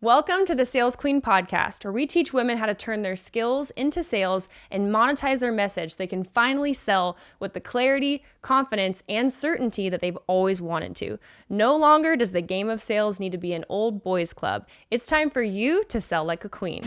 Welcome to the Sales Queen podcast, where we teach women how to turn their skills into sales and monetize their message so they can finally sell with the clarity, confidence, and certainty that they've always wanted to. No longer does the game of sales need to be an old boys club. It's time for you to sell like a queen.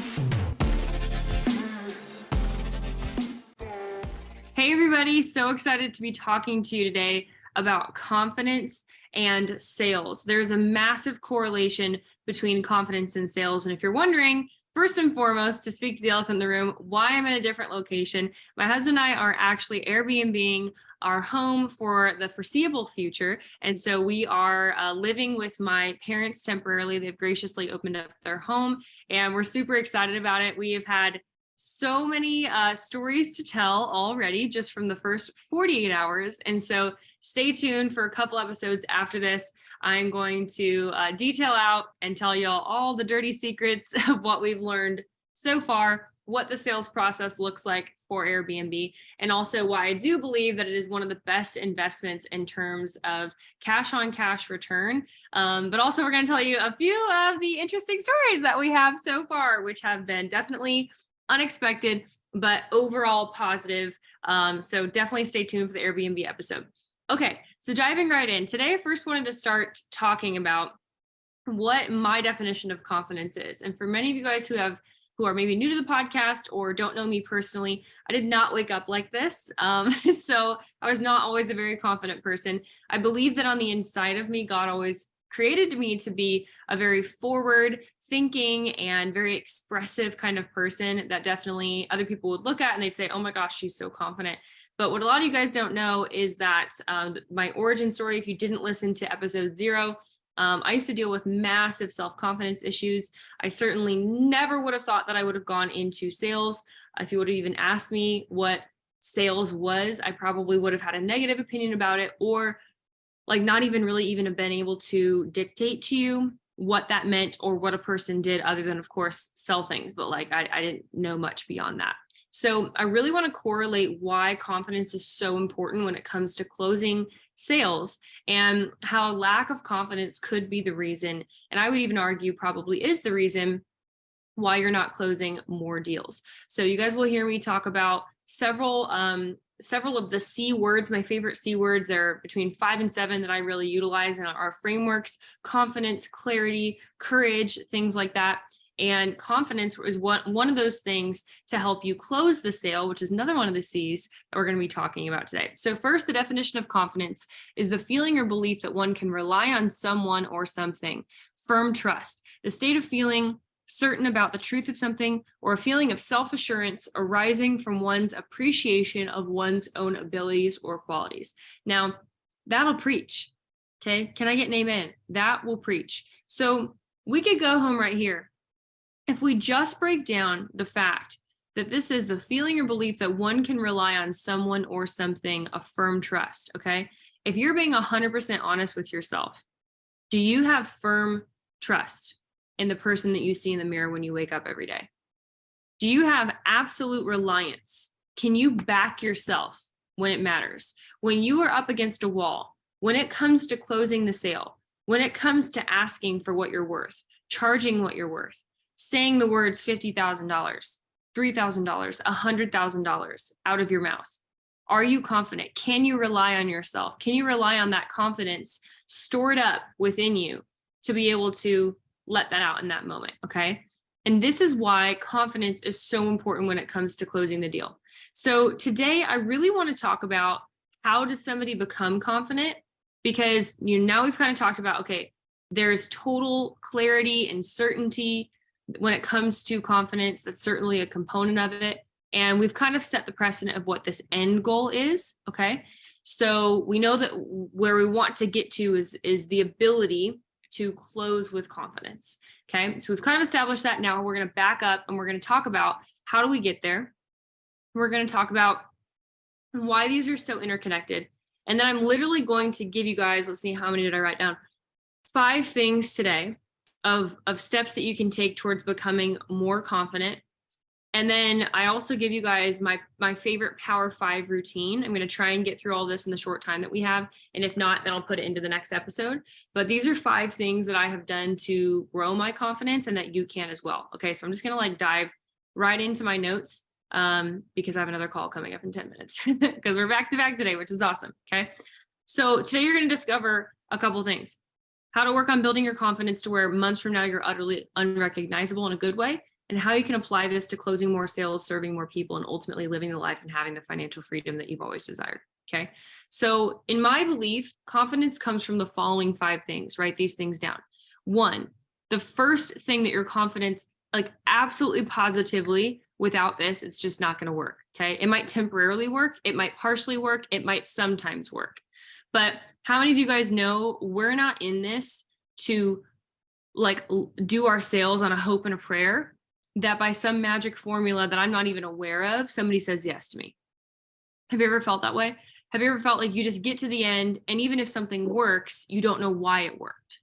Hey everybody, so excited to be talking to you today about confidence and sales. There's a massive correlation between confidence and sales. And if you're wondering, first and foremost, to speak to the elephant in the room, why I'm in a different location, my husband and I are actually Airbnb-ing our home for the foreseeable future. And so we are living with my parents temporarily. They've graciously opened up their home and we're super excited about it. We have had so many stories to tell already just from the first 48 hours. And so stay tuned for a couple episodes after this. I'm going to detail out and tell y'all all the dirty secrets of what we've learned so far, what the sales process looks like for Airbnb, and also why I do believe that it is one of the best investments in terms of cash on cash return. But also we're going to tell you a few of the interesting stories that we have so far, which have been definitely unexpected, but overall positive. So definitely stay tuned for the Airbnb episode. Okay, so diving right in. Today, I first wanted to start talking about what my definition of confidence is. And for many of you guys who are maybe new to the podcast or don't know me personally, I did not wake up like this. So I was not always a very confident person. I believe that on the inside of me, God always created me to be a very forward thinking and very expressive kind of person that definitely other people would look at and they'd say, oh my gosh, she's so confident. But what a lot of you guys don't know is that my origin story, if you didn't listen to episode 0, I used to deal with massive self-confidence issues. I certainly never would have thought that I would have gone into sales. If you would have even asked me what sales was, I probably would have had a negative opinion about it, or like not even really even have been able to dictate to you what that meant or what a person did other than, of course, sell things. But like I didn't know much beyond that. So I really want to correlate why confidence is so important when it comes to closing sales and how lack of confidence could be the reason. And I would even argue probably is the reason why you're not closing more deals. So you guys will hear me talk about several of the C words, my favorite C words. There are between 5 and 7 that I really utilize in our frameworks: confidence, clarity, courage, things like that. And confidence is one of those things to help you close the sale, which is another one of the C's that we're going to be talking about today. So first, the definition of confidence is the feeling or belief that one can rely on someone or something. Firm trust, the state of feeling certain about the truth of something, or a feeling of self-assurance arising from one's appreciation of one's own abilities or qualities. Now, that'll preach. Okay, can I get an amen? That will preach. So we could go home right here. If we just break down the fact that this is the feeling or belief that one can rely on someone or something, a firm trust, okay? If you're being 100% honest with yourself, do you have firm trust in the person that you see in the mirror when you wake up every day? Do you have absolute reliance? Can you back yourself when it matters? When you are up against a wall, when it comes to closing the sale, when it comes to asking for what you're worth, charging what you're worth, saying the words $50,000, $3,000, $100,000 out of your mouth. Are you confident? Can you rely on yourself? Can you rely on that confidence stored up within you to be able to let that out in that moment? Okay. And this is why confidence is so important when it comes to closing the deal. So today I really want to talk about how does somebody become confident? Because now we've kind of talked about, okay, there's total clarity and certainty when it comes to confidence. That's certainly a component of it. And we've kind of set the precedent of what this end goal is. Okay. So we know that where we want to get to is the ability to close with confidence. Okay. So we've kind of established that. Now we're going to back up and we're going to talk about how do we get there. We're going to talk about why these are so interconnected. And then I'm literally going to give you guys, let's see, how many did I write down? 5 things today of steps that you can take towards becoming more confident. And then I also give you guys my favorite Power 5 routine. I'm going to try and get through all this in the short time that we have. And if not, then I'll put it into the next episode. But these are 5 things that I have done to grow my confidence and that you can as well. Okay, so I'm just going to like dive right into my notes because I have another call coming up in 10 minutes because we're back to back today, which is awesome. Okay, so today you're going to discover a couple things. How to work on building your confidence to where months from now you're utterly unrecognizable in a good way, and how you can apply this to closing more sales, serving more people, and ultimately living the life and having the financial freedom that you've always desired. Okay. So in my belief, confidence comes from the following 5 things. Write these things down. 1, the first thing that your confidence, like absolutely positively, without this, it's just not going to work. Okay. It might temporarily work. It might partially work. It might sometimes work. But how many of you guys know we're not in this to like do our sales on a hope and a prayer that by some magic formula that I'm not even aware of, somebody says yes to me? Have you ever felt that way? Have you ever felt like you just get to the end and even if something works, you don't know why it worked?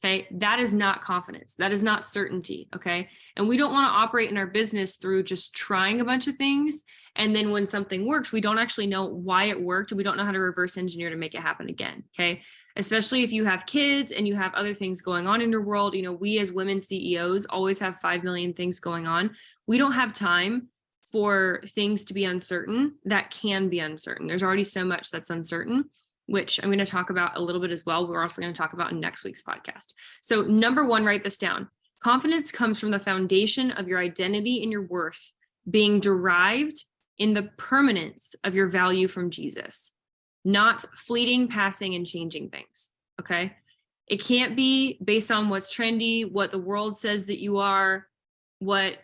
Okay. That is not confidence. That is not certainty. Okay. And we don't want to operate in our business through just trying a bunch of things. And then when something works, we don't actually know why it worked. And we don't know how to reverse engineer to make it happen again. Okay. Especially if you have kids and you have other things going on in your world. You know, we as women CEOs always have 5 million things going on. We don't have time for things to be uncertain that can be uncertain. There's already so much that's uncertain, which I'm going to talk about a little bit as well. We're also going to talk about in next week's podcast. So number 1, write this down. Confidence comes from the foundation of your identity and your worth being derived in the permanence of your value from Jesus, not fleeting, passing, and changing things. Okay. It can't be based on what's trendy, what the world says that you are, what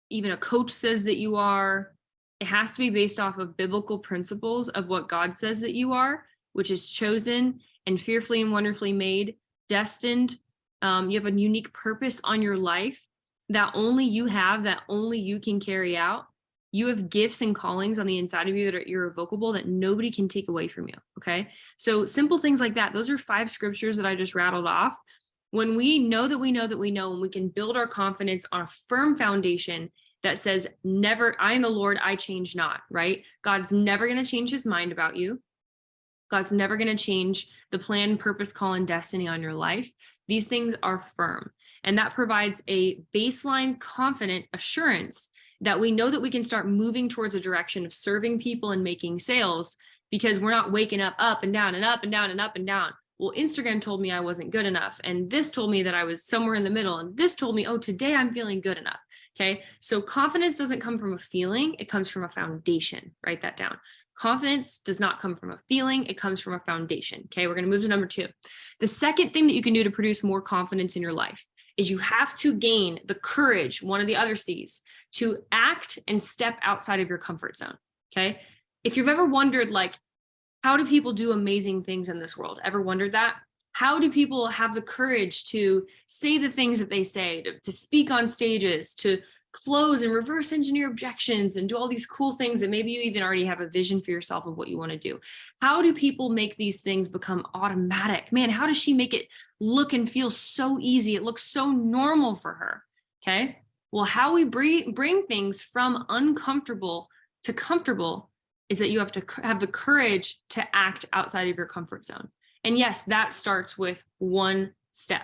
even a coach says that you are. It has to be based off of biblical principles of what God says that you are, which is chosen and fearfully and wonderfully made, destined. You have a unique purpose on your life that only you have, that only you can carry out. You have gifts and callings on the inside of you that are irrevocable that nobody can take away from you. Okay. So simple things like that. Those are 5 scriptures that I just rattled off. When we know that we know that we know, and we can build our confidence on a firm foundation that says, never, I am the Lord, I change not, right? God's never going to change his mind about you. God's never going to change the plan, purpose, call, and destiny on your life. These things are firm. And that provides a baseline confident assurance that we know that we can start moving towards a direction of serving people and making sales, because we're not waking up and down and up and down and up and down. Well, Instagram told me I wasn't good enough. And this told me that I was somewhere in the middle. And this told me, oh, today I'm feeling good enough. Okay. So confidence doesn't come from a feeling. It comes from a foundation. Write that down. Confidence does not come from a feeling. It comes from a foundation. Okay. We're going to move to number 2. The second thing that you can do to produce more confidence in your life is you have to gain the courage, one of the other C's, to act and step outside of your comfort zone. Okay. If you've ever wondered, like, how do people do amazing things in this world? Ever wondered that? How do people have the courage to say the things that they say, to speak on stages, to close and reverse engineer objections and do all these cool things that maybe you even already have a vision for yourself of what you want to do? How do people make these things become automatic? Man, how does she make it look and feel so easy? It looks so normal for her. Okay. Well, how we bring things from uncomfortable to comfortable is that you have to have the courage to act outside of your comfort zone. And yes, that starts with 1 step.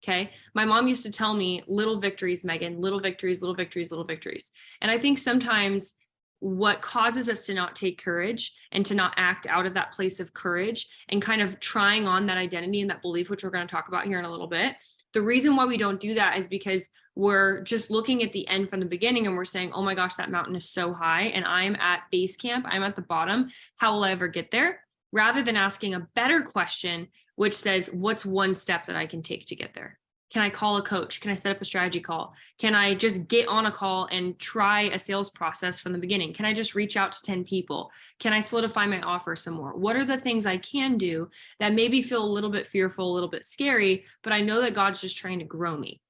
Okay. My mom used to tell me little victories, Megan, little victories, little victories, little victories. And I think sometimes what causes us to not take courage and to not act out of that place of courage and kind of trying on that identity and that belief, which we're going to talk about here in a little bit. The reason why we don't do that is because we're just looking at the end from the beginning and we're saying, oh my gosh, that mountain is so high and I'm at base camp. I'm at the bottom. How will I ever get there? Rather than asking a better question, which says, what's 1 step that I can take to get there? Can I call a coach? Can I set up a strategy call? Can I just get on a call and try a sales process from the beginning? Can I just reach out to 10 people? Can I solidify my offer some more? What are the things I can do that maybe feel a little bit fearful, a little bit scary, but I know that God's just trying to grow me?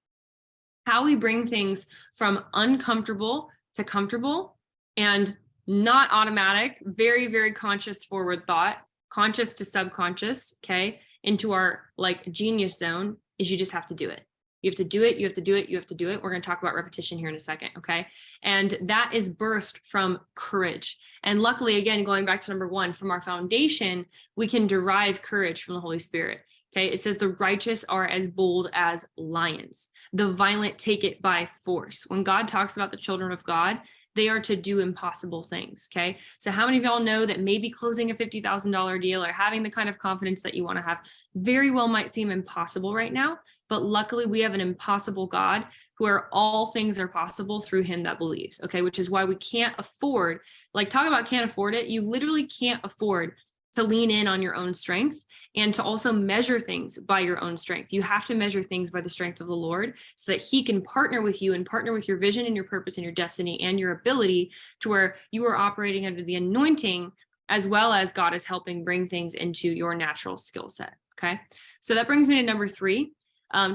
How we bring things from uncomfortable to comfortable and not automatic, very, very conscious forward thought, conscious to subconscious, okay, into our like genius zone, is you just have to do it. You have to do it. You have to do it. You have to do it. We're going to talk about repetition here in a second. Okay. And that is birthed from courage. And luckily, again, going back to number one, from our foundation, we can derive courage from the Holy Spirit. Okay. It says the righteous are as bold as lions. The violent take it by force. When God talks about the children of God, they are to do impossible things. Okay. So how many of y'all know that maybe closing a $50,000 deal or having the kind of confidence that you want to have very well might seem impossible right now, but luckily we have an impossible God where all things are possible through him that believes. Okay. Which is why we can't afford, like talk about can't afford it. You literally can't afford to lean in on your own strength and to also measure things by your own strength. You have to measure things by the strength of the Lord so that he can partner with you and partner with your vision and your purpose and your destiny and your ability to where you are operating under the anointing as well as God is helping bring things into your natural skill set. Okay. So that brings me to number three,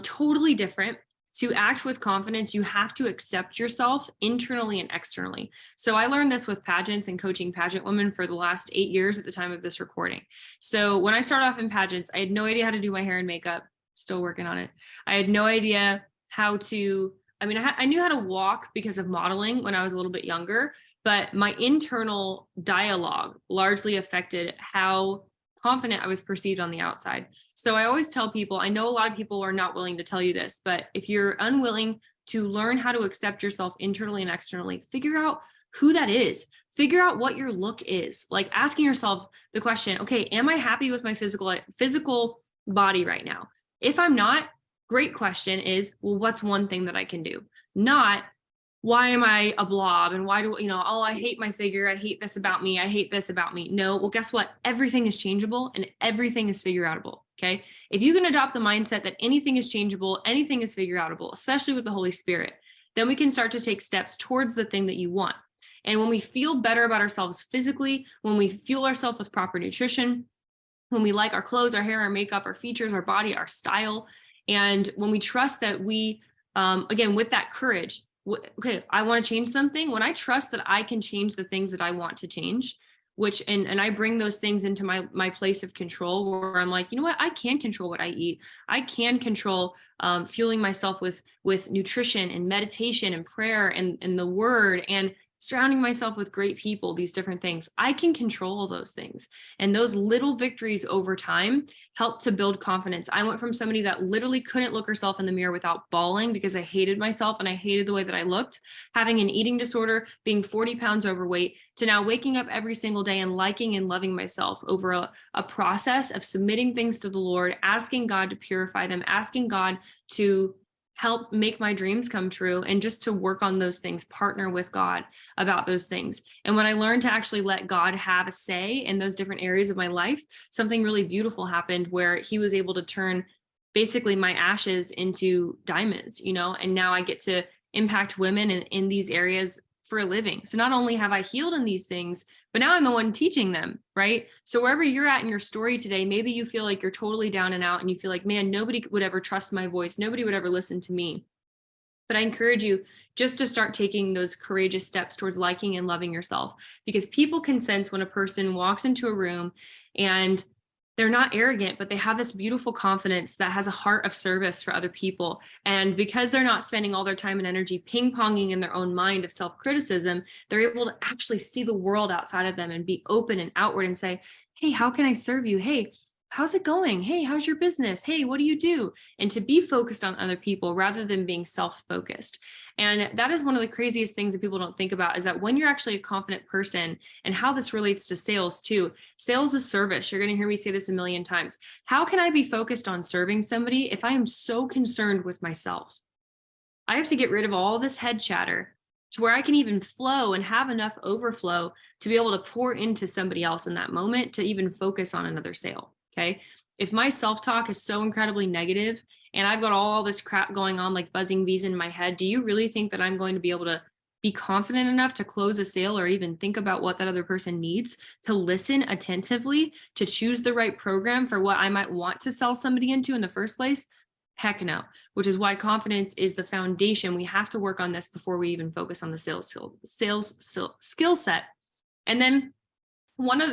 totally different. To act with confidence, you have to accept yourself internally and externally. So I learned this with pageants and coaching pageant women for the last 8 years at the time of this recording. So when I started off in pageants, I had no idea how to do my hair and makeup, still working on it. I had no idea how to, I knew how to walk because of modeling when I was a little bit younger, but my internal dialogue largely affected how confident I was perceived on the outside. So I always tell people, I know a lot of people are not willing to tell you this, but if you're unwilling to learn how to accept yourself internally and externally, figure out who that is. Figure out what your look is. Like asking yourself the question, okay, am I happy with my physical body right now? If I'm not, great question is, well, what's one thing that I can do? Not, why am I a blob? And why do, oh, I hate my figure. I hate this about me. I hate this about me. No, well, guess what? Everything is changeable and everything is figure outable. Okay. If you can adopt the mindset that anything is changeable, anything is figure outable, especially with the Holy Spirit, then we can start to take steps towards the thing that you want. And when we feel better about ourselves physically, when we fuel ourselves with proper nutrition, when we like our clothes, our hair, our makeup, our features, our body, our style, and when we trust that we, again, with that courage, okay, I want to change something. When I trust that I can change the things that I want to change, which, and I bring those things into my place of control where I'm like, you know what, I can control what I eat. I can control fueling myself with nutrition and meditation and prayer and the word and surrounding myself with great people, these different things. I can control those things. And those little victories over time help to build confidence. I went from somebody that literally couldn't look herself in the mirror without bawling because I hated myself and I hated the way that I looked, having an eating disorder, being 40 pounds overweight, to now waking up every single day and liking and loving myself over a process of submitting things to the Lord, asking God to purify them, asking God to help make my dreams come true, and just to work on those things, partner with God about those things. And when I learned to actually let God have a say in those different areas of my life, something really beautiful happened where he was able to turn basically my ashes into diamonds, and now I get to impact women in these areas for a living. So not only have I healed in these things, but now I'm the one teaching them, right? So wherever you're at in your story today, maybe you feel like you're totally down and out and you feel like, man, nobody would ever trust my voice. Nobody would ever listen to me. But I encourage you just to start taking those courageous steps towards liking and loving yourself, because people can sense when a person walks into a room and they're not arrogant, but they have this beautiful confidence that has a heart of service for other people. And because they're not spending all their time and energy ping-ponging in their own mind of self-criticism, they're able to actually see the world outside of them and be open and outward and say, hey, how can I serve you? Hey, how's it going? Hey, how's your business? Hey, what do you do? And to be focused on other people rather than being self-focused. And that is one of the craziest things that people don't think about, is that when you're actually a confident person, and how this relates to sales too. Sales is service. You're going to hear me say this a million times. How can I be focused on serving somebody if I am so concerned with myself? I have to get rid of all this head chatter to where I can even flow and have enough overflow to be able to pour into somebody else in that moment to even focus on another sale. Okay. If my self-talk is so incredibly negative and I've got all this crap going on, like buzzing bees in my head, do you really think that I'm going to be able to be confident enough to close a sale or even think about what that other person needs, to listen attentively, to choose the right program for what I might want to sell somebody into in the first place? Heck no, which is why confidence is the foundation. We have to work on this before we even focus on the sales skill set. And then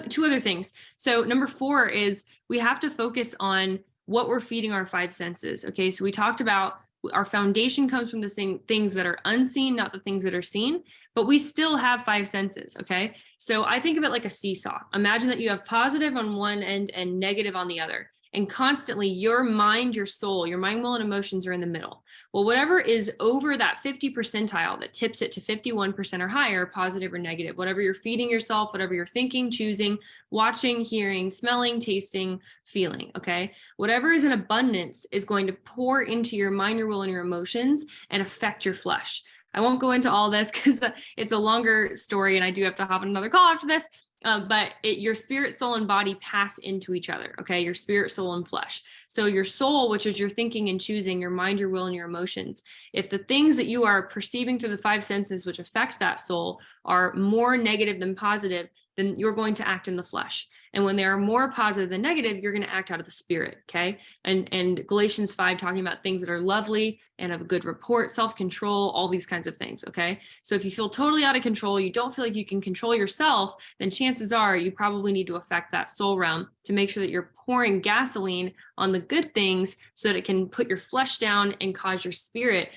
two other things. So number 4 is we have to focus on what we're feeding our 5 senses. Okay. So we talked about Our foundation comes from the same things that are unseen, not the things that are seen, but we still have five senses. Okay. So I think of it like a seesaw. Imagine that you have positive on one end and negative on the other. And constantly your mind, your soul, your mind, will, and emotions are in the middle. Well, whatever is over that 50 percentile that tips it to 51% or higher, positive or negative, whatever you're feeding yourself, whatever you're thinking, choosing, watching, hearing, smelling, tasting, feeling, okay? Whatever is in abundance is going to pour into your mind, your will, and your emotions and affect your flesh. I won't go into all this because it's a longer story and I do have to hop on another call after this. But your spirit, soul, and body pass into each other, okay? Your spirit, soul, and flesh. So your soul, which is your thinking and choosing, your mind, your will, and your emotions. If the things that you are perceiving through the five senses, which affect that soul, are more negative than positive, then you're going to act in the flesh. And when they are more positive than negative, you're going to act out of the spirit, okay? And Galatians 5 talking about things that are lovely and of a good report, self-control, all these kinds of things, okay? So if you feel totally out of control, you don't feel like you can control yourself, then chances are you probably need to affect that soul realm to make sure that you're pouring gasoline on the good things so that it can put your flesh down and cause your spirit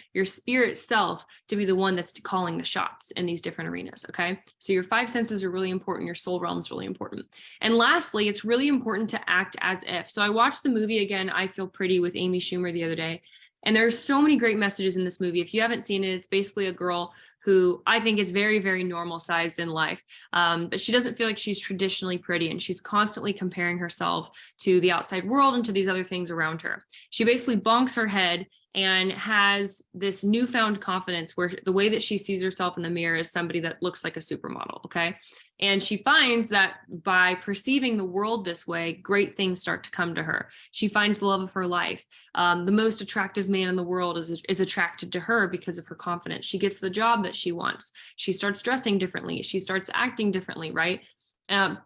self to be the one that's calling the shots in these different arenas, okay? So your five senses are really important. Your soul realm is really important. And lastly, it's really important to act as if. So I watched the movie again, I Feel Pretty, with Amy Schumer the other day. And there's so many great messages in this movie. If you haven't seen it, it's basically a girl who I think is very, very normal sized in life. But she doesn't feel like she's traditionally pretty, and she's constantly comparing herself to the outside world and to these other things around her. She basically bonks her head and has this newfound confidence where the way that she sees herself in the mirror is somebody that looks like a supermodel, okay? And she finds that by perceiving the world this way, great things start to come to her. She finds the love of her life. The most attractive man in the world is attracted to her because of her confidence. She gets the job that she wants. She starts dressing differently. She starts acting differently, right?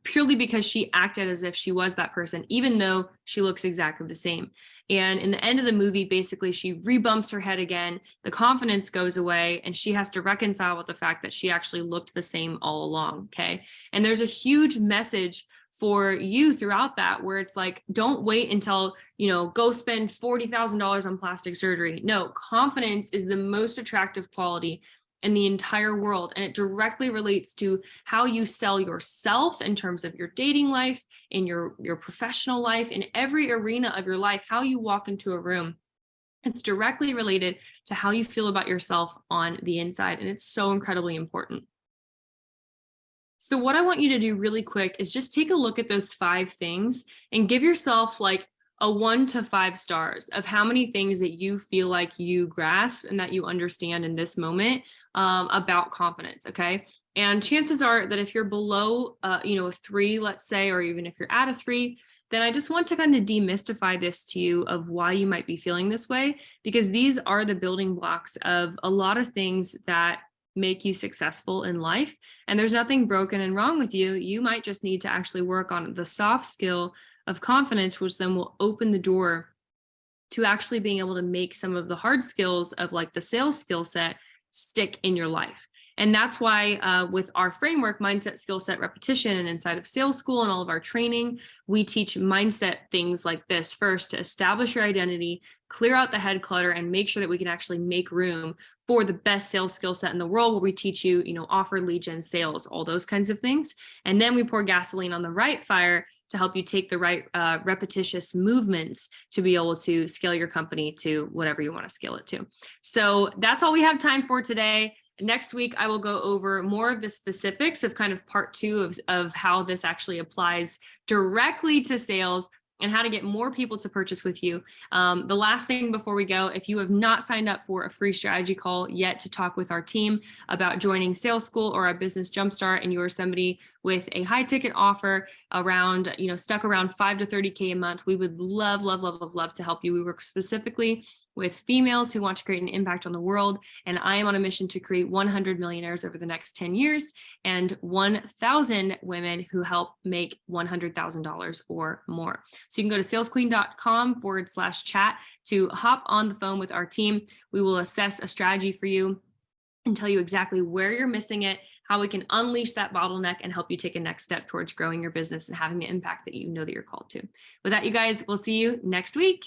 Purely because she acted as if she was that person, even though she looks exactly the same. And in the end of the movie, basically, she rebumps her head again, the confidence goes away, and she has to reconcile with the fact that she actually looked the same all along, okay? And there's a huge message for you throughout that, where it's like, don't wait until, go spend $40,000 on plastic surgery. No, confidence is the most attractive quality in the entire world. And it directly relates to how you sell yourself in terms of your dating life, in your professional life, in every arena of your life, how you walk into a room. It's directly related to how you feel about yourself on the inside. And it's so incredibly important. So what I want you to do really quick is just take a look at those five things and give yourself like a 1 to 5 stars of how many things that you feel like you grasp and that you understand in this moment about confidence, okay? And chances are that if you're below, a 3, let's say, or even if you're at a 3, then I just want to kind of demystify this to you of why you might be feeling this way, because these are the building blocks of a lot of things that make you successful in life. And there's nothing broken and wrong with you. You might just need to actually work on the soft skill of confidence, which then will open the door to actually being able to make some of the hard skills of like the sales skill set stick in your life. And that's why with our framework, mindset, skill set, repetition, and inside of sales school and all of our training, we teach mindset things like this first to establish your identity, clear out the head clutter, and make sure that we can actually make room for the best sales skill set in the world, where we teach you, offer, lead gen, sales, all those kinds of things. And then we pour gasoline on the right fire to help you take the right repetitious movements to be able to scale your company to whatever you want to scale it to. So that's all we have time for today. Next week, I will go over more of the specifics of kind of part 2 of how this actually applies directly to sales and how to get more people to purchase with you. The last thing before we go, if you have not signed up for a free strategy call yet to talk with our team about joining sales school or a business jumpstart, and you are somebody with a high ticket offer around, stuck around 5 to 30K a month, we would love, love, love, love, love to help you. We work specifically with females who want to create an impact on the world. And I am on a mission to create 100 millionaires over the next 10 years and 1,000 women who help make $100,000 or more. So you can go to salesqueen.com/chat to hop on the phone with our team. We will assess a strategy for you and tell you exactly where you're missing it, how we can unleash that bottleneck and help you take a next step towards growing your business and having the impact that you know that you're called to. With that, you guys, we'll see you next week.